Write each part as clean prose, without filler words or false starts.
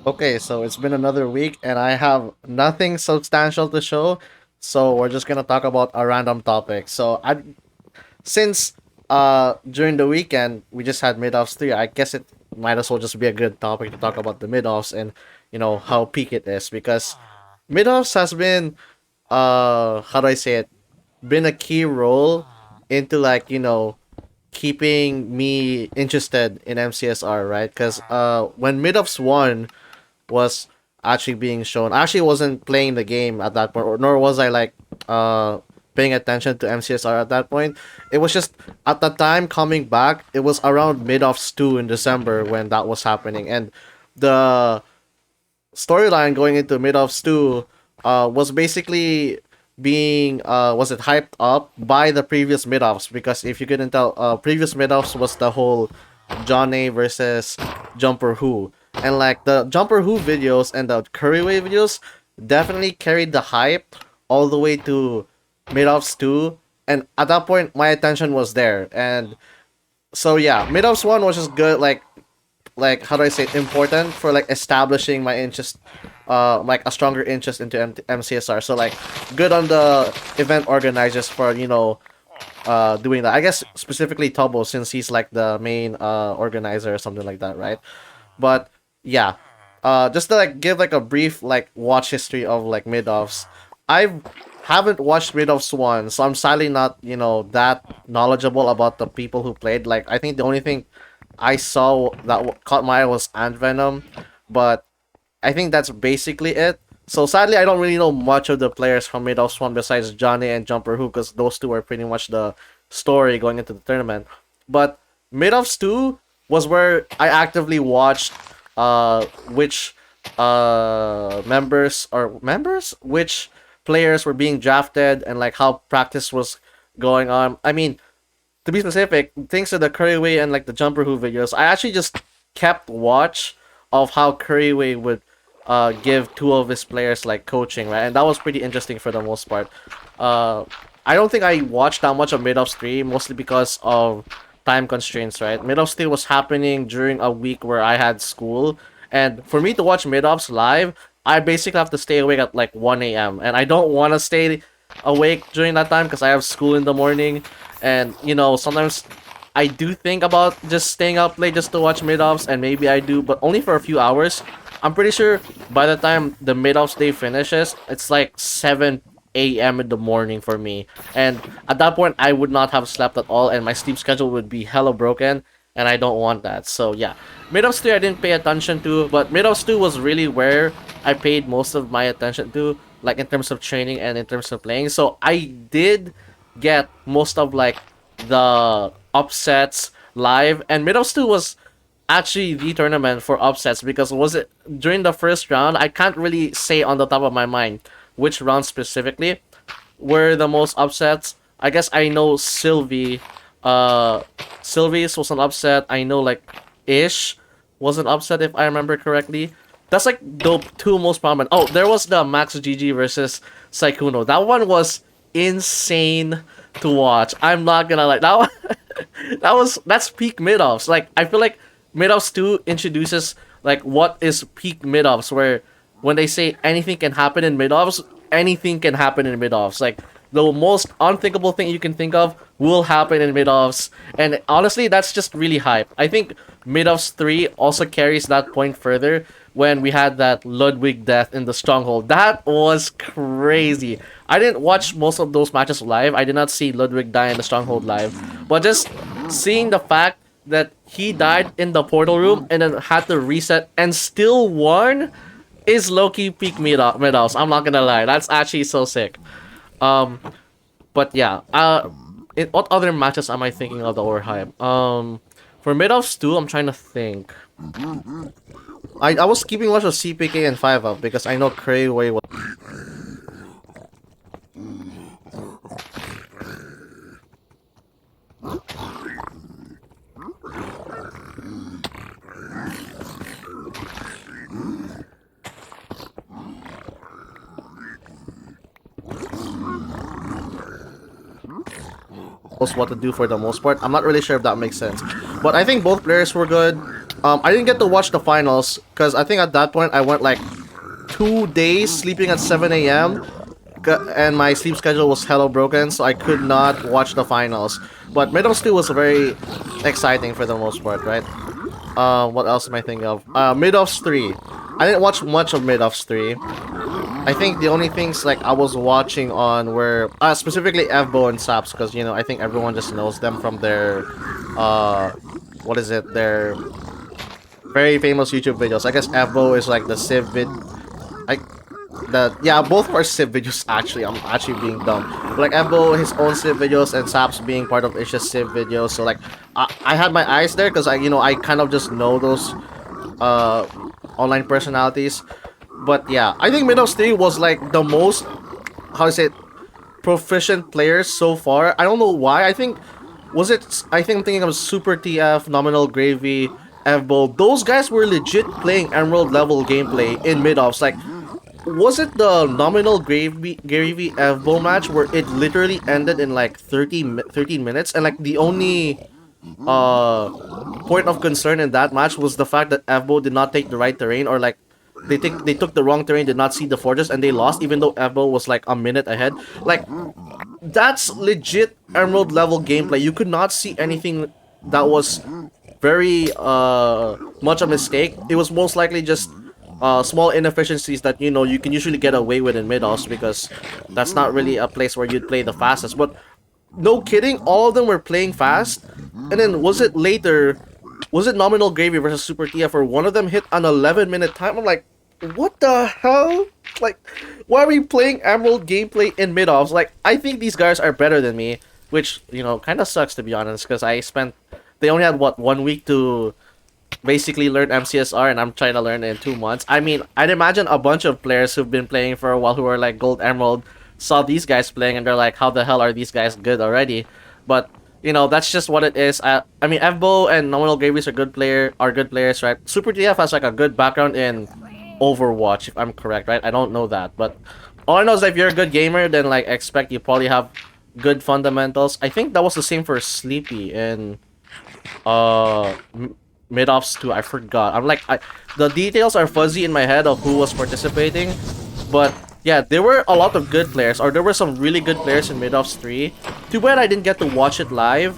Okay, so it's been another week and I have nothing substantial to show, so we're just gonna talk about a random topic. Since during the weekend we just had Midoffs 3, I guess it might as well just be a good topic to talk about the Midoffs and how peak it is because Midoffs has been how do I say it? Been a key role into keeping me interested in MCSR, right? Because when Midoffs won was actually being shown. I actually wasn't playing the game at that point, or nor was I paying attention to MCSR at that point. It was just at the time coming back. It was around Midoffs 2 in December when that was happening, and the storyline going into Midoffs 2 was basically being was it hyped up by the previous Midoffs, because if you couldn't tell, previous Midoffs was the whole Johnny versus Jumper Who, and like the Jumper Who videos and the Curryway videos definitely carried the hype all the way to Midoffs 2, and at that point my attention was there. And so yeah, Midoffs 1 was just good, like how do I say it, important for like establishing my interest, like a stronger interest into MCSR. So like good on the event organizers for doing that. I guess specifically Tobo, since he's like the main organizer or something like that, right? But yeah, just to like give like a brief like watch history of like Midoffs. I haven't watched Midoffs 1, so I'm sadly not that knowledgeable about the people who played. Like I think the only thing I saw that caught my eye was Ant Venom, but I think that's basically it. So sadly, I don't really know much of the players from Midoffs 1 besides Johnny and Jumper Who, because those two are pretty much the story going into the tournament. But Midoffs 2 was where I actively watched which members which players were being drafted, and like how practice was going on. I mean, to be specific, thanks to the Curryway and like the Jumper Who videos, I actually just kept watch of how Curryway would give two of his players like coaching, right? And that was pretty interesting for the most part. Uh, I don't think I watched that much of Midoffs 3, mostly because of time constraints, right? Midoffs 3 was happening during a week where I had school, and for me to watch Midoffs live, I basically have to stay awake at like 1 a.m. And I don't want to stay awake during that time because I have school in the morning, and sometimes I do think about just staying up late just to watch Midoffs, and maybe I do, but only for a few hours. I'm pretty sure by the time the Midoffs day finishes, it's like 7 a.m. in the morning for me. And at that point, I would not have slept at all, and my sleep schedule would be hella broken, and I don't want that. So yeah, Midoffs 3 I didn't pay attention to, but Midoffs 2 was really where I paid most of my attention to, like in terms of training and in terms of playing. So I did get most of like the upsets live, and Midoffs 2 was actually the tournament for upsets, because was it during the first round? I can't really say on the top of my mind which round specifically were the most upsets. I guess I know Sylvie's was an upset. I know like Ish was an upset if I remember correctly. That's like the two most prominent. Oh, there was the Max GG versus Saikuno. That one was insane to watch. I'm not gonna lie. That one, that's peak mid-offs. Like I feel like mid-offs 2 introduces like what is peak mid-offs, where when they say anything can happen in mid-offs, anything can happen in mid-offs. Like the most unthinkable thing you can think of will happen in mid-offs. And honestly, that's just really hype. I think mid-offs 3 also carries that point further when we had that Ludwig death in the Stronghold. That was crazy. I didn't watch most of those matches live. I did not see Ludwig die in the Stronghold live. But just seeing the fact that he died in the portal room and then had to reset and still won is low-key peak mid-offs. I'm not gonna lie. That's actually so sick. Um, but yeah. What other matches am I thinking of that were hype? For mid-offs 2, I'm trying to think. I was keeping watch of CPK and 5 up because I know Krayway was. What to do for the most part. I'm not really sure if that makes sense, but I think both players were good. I didn't get to watch the finals because I think at that point I went like 2 days sleeping at 7 a.m. And my sleep schedule was hella broken, so I could not watch the finals. But Midoffs 2 was very exciting for the most part, right? What else am I thinking of? Midoffs 3. I didn't watch much of Midoffs 3. I think the only things like I was watching on were specifically Evbo and Saps, because I think everyone just knows them from their what is it? Their very famous YouTube videos. I guess Evbo is like the Civ vid. I yeah, both are Civ videos actually. I'm actually being dumb. But like Evbo, his own Civ videos, and Saps being part of Isha's Civ videos. So like I had my eyes there because I kind of just know those uh online personalities. But yeah, I think Middle State was like the most, how to say it, proficient players so far. I don't know why. I think I'm thinking of Super TF, Nominal Gravy, Evbo. Those guys were legit playing Emerald level gameplay in mid-offs. Like, was it the Nominal Gravy Evbo match where it literally ended in like 13 minutes, and like the only uh point of concern in that match was the fact that Evbo did not take the right terrain, or like they took the wrong terrain, did not see the forges, and they lost even though Evbo was like a minute ahead. Like, that's legit Emerald level gameplay. You could not see anything that was very much a mistake. It was most likely just small inefficiencies that you can usually get away with in mid-offs, because that's not really a place where you'd play the fastest. But no kidding, all of them were playing fast. And then was it Nominal Gravy versus Super TF, where one of them hit an 11-minute time? I'm like, what the hell? Like, why are we playing Emerald gameplay in mid-offs? Like, I think these guys are better than me, which, kind of sucks to be honest, because they only had, what, 1 week to basically learn MCSR, and I'm trying to learn it in 2 months. I mean, I'd imagine a bunch of players who've been playing for a while, who are like Gold Emerald, saw these guys playing and they're like, how the hell are these guys good already? But that's just what it is. I mean, Evbo and Nominal Gravies are good players, right? Super TF has like a good background in Overwatch, if I'm correct, right? I don't know that, but all I know is that if you're a good gamer, then like expect you probably have good fundamentals. I think that was the same for Sleepy in uh mid-ops too. I forgot. The details are fuzzy in my head of who was participating, but yeah, there were a lot of good players, or there were some really good players in mid-ops 3. Too bad I didn't get to watch it live.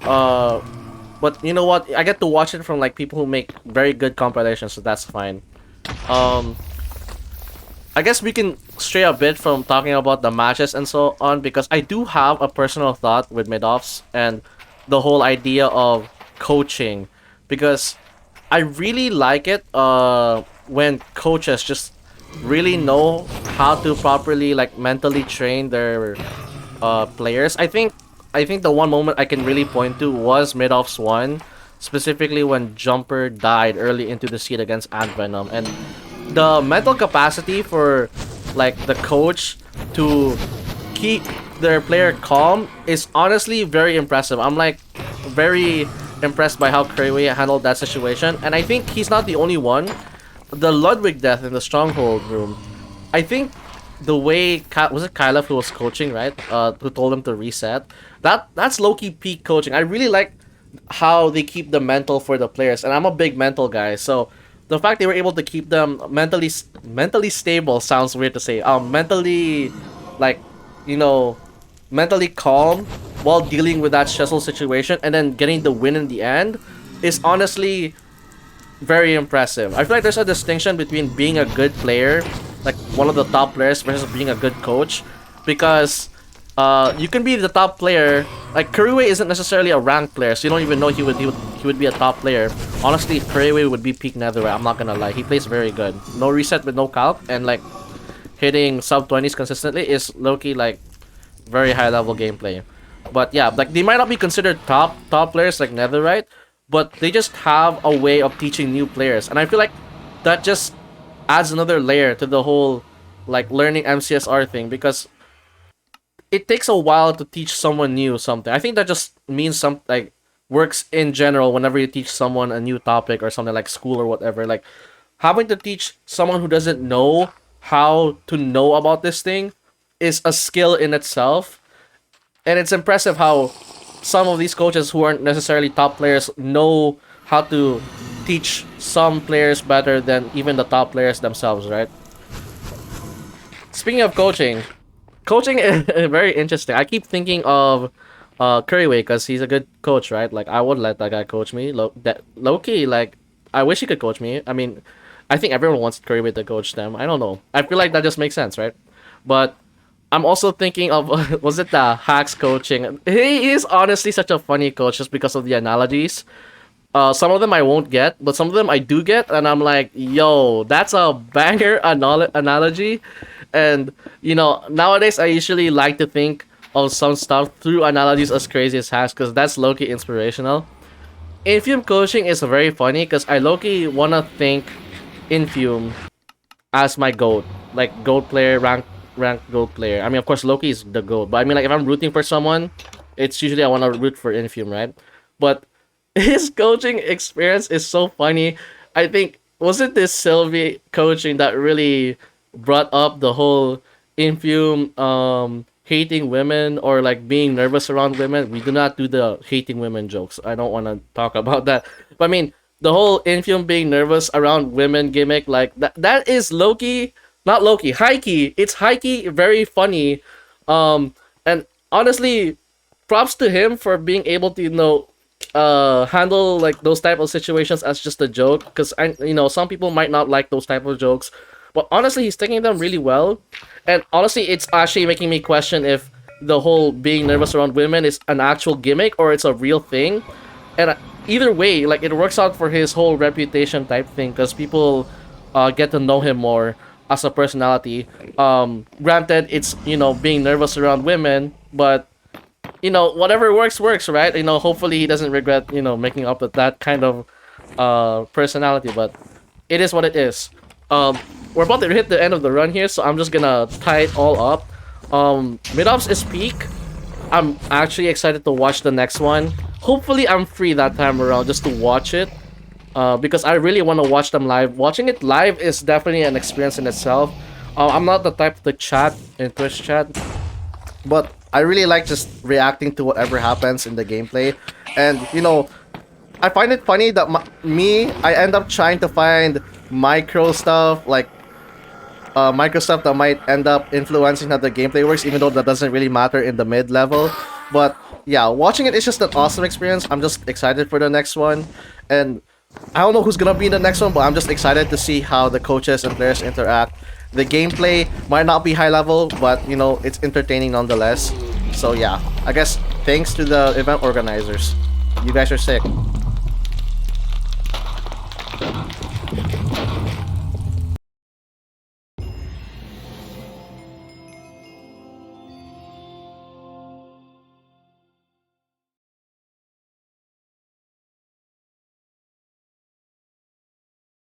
Uh, but you know what? I get to watch it from like people who make very good compilations, so that's fine. Um, I guess we can stray a bit from talking about the matches and so on, because I do have a personal thought with mid-offs and the whole idea of coaching, because I really like it when coaches just really know how to properly like mentally train their players. I think the one moment I can really point to was mid-offs 1, specifically when Jumper died early into the seed against Ant Venom, and the mental capacity for like the coach to keep their player calm is honestly very impressive. I'm like very impressed by how Krayway handled that situation, and I think he's not the only one. The Ludwig death in the stronghold room, I think the way was it Kylef who was coaching, right? Who told him to reset. That's low-key peak coaching. I really like how they keep the mental for the players, and I'm a big mental guy, so the fact they were able to keep them mentally stable sounds weird to say. Mentally, like, you know, mentally calm while dealing with that stressful situation, and then getting the win in the end is honestly very impressive. I feel like there's a distinction between being a good player, like one of the top players, versus being a good coach, because you can be the top player. Like Kuriwe isn't necessarily a ranked player, so you don't even know he would be a top player. Honestly, if Kuriwe would be peak Netherite, I'm not gonna lie, he plays very good. No reset with no calc, and like hitting sub 20s consistently is low-key like very high level gameplay. But yeah, like they might not be considered top players like Netherite, but they just have a way of teaching new players, and I feel like that just adds another layer to the whole like learning MCSR thing, because it takes a while to teach someone new something. I think that just means some like works in general whenever you teach someone a new topic or something like school or whatever. Like having to teach someone who doesn't know how to know about this thing is a skill in itself. And it's impressive how some of these coaches who aren't necessarily top players know how to teach some players better than even the top players themselves, right? Speaking of coaching, coaching is very interesting. I keep thinking of Curryway because he's a good coach, right? Like I would let that guy coach me. Loki, like I wish he could coach me. I mean, I think everyone wants Curryway to coach them. I don't know. I feel like that just makes sense, right? But I'm also thinking of was it the Hacks coaching? He is honestly such a funny coach just because of the analogies. Some of them I won't get, but some of them I do get, and I'm like, yo, that's a banger analogy. And nowadays I usually like to think of some stuff through analogies as crazy as Hacks because that's low-key inspirational. Infume coaching is very funny because I low-key wanna think Infume as my goat, like goat player, rank goat player. I mean, of course, Loki is the goat, but I mean, like if I'm rooting for someone, it's usually I want to root for Infume, right? But his coaching experience is so funny. I think was it this Sylvie coaching that really brought up the whole Infume hating women or like being nervous around women. We do not do the hating women jokes. I don't want to talk about that. But I mean, the whole Infium being nervous around women gimmick, like that is Loki, not Loki, Heike. It's Heike, very funny. And honestly, props to him for being able to handle like those type of situations as just a joke. Because some people might not like those type of jokes, but honestly, he's taking them really well. And honestly, it's actually making me question if the whole being nervous around women is an actual gimmick or it's a real thing. And either way, like it works out for his whole reputation type thing because people get to know him more as a personality. Granted, it's being nervous around women, but whatever works, right? Hopefully he doesn't regret making up with that kind of personality. But it is what it is. We're about to hit the end of the run here, so I'm just gonna tie it all up. Midoffs is peak. I'm actually excited to watch the next one. Hopefully, I'm free that time around just to watch it. Because I really want to watch them live. Watching it live is definitely an experience in itself. I'm not the type to chat in Twitch chat, but I really like just reacting to whatever happens in the gameplay. And I find it funny that I end up trying to find micro stuff like micro stuff that might end up influencing how the gameplay works, even though that doesn't really matter in the mid level. But yeah, watching it is just an awesome experience. I'm just excited for the next one, and I don't know who's gonna be in the next one, but I'm just excited to see how the coaches and players interact. The gameplay might not be high level, but it's entertaining nonetheless. So yeah, I guess thanks to the event organizers. You guys are sick.